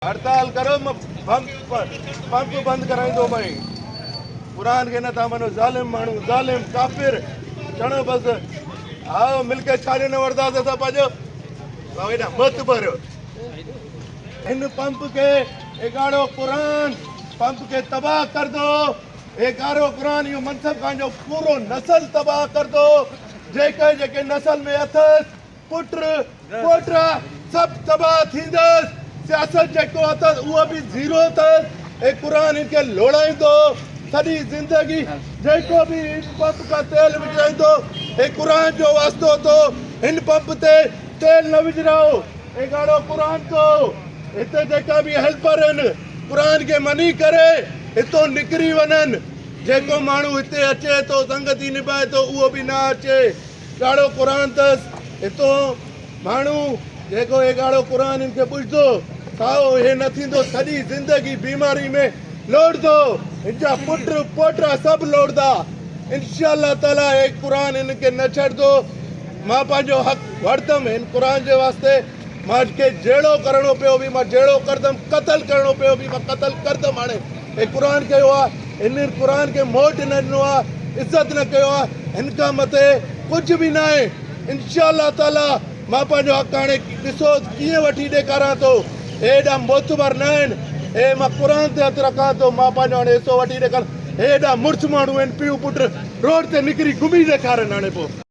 हड़ताल करो पंप बंद कराईंदो मई कुरान के न था मनो ज़ालिम माण्हू ज़ालिम काफ़िर चणो बस आओ मिलके छाड़े न वरदासे था पाजो बावेडा मत भरो इन पंप के एगाड़ो कुरान पंप के तबाह कर दो एगारो कुरान यो मनसब का जो पूरो नस्ल तबाह कर दो जेके जेके नस्ल में अथस पुत्र पोटरा सब तबाह थींदस सियासत जेको अथस उहो भी ज़ीरो अथस ए कुरान इनके लोड़ाईंदो सॼी ज़िंदगी जेको भी इन पंप का तेल विझाईंदो ए कुरान जो वास्तो तो इन पंप ते तेल न विझराओ एगाड़ो कुरान को हिते जेका भी हेल्पर आहिनि कुरान के मनी करे हितो निकिरी वञनि जेको माण्हू हिते अचे थो संगति निभाए थो उहो बि न अचे ॻाढ़ो कुरान अथसि हितो माण्हू जेको एगाड़ो कुरान इनके ॿुझंदो साओ हे न थींदो सॼी ज़िंदगी बीमारी में लोड़दो इनजा पुट पोटरा सभु लोड़दा इंशाअल्लाह ताला हे कुरान इनके न छॾंदो मां पंहिंजो हक़ वठंदुमि हिन कुरान जे वास्ते मां जहिड़ो करणो पियो बि मां जहिड़ो करदुमि क़तल करणो पियो बि मां क़तल करदुमि हाणे हे कुरान कयो आहे इन कुरान खे मोट न ॾिनो आहे इज़त न कयो आहे हिन खां मथे कुझु बि न आहे इंशाअल्लाह ताला मां पंहिंजो हक़ हाणे ॾिसो कीअं वठी ॾेखारां थो हेॾा मोतबर न आहिनि हे मां कुरान ते हथु रखां थो मां पंहिंजो हाणे हिसो वठी ॾेखारां हेॾा मुड़ुस माण्हू आहिनि पीउ पुट रोड ते निकिरी घुमी ॾेखारनि हाणे पोइ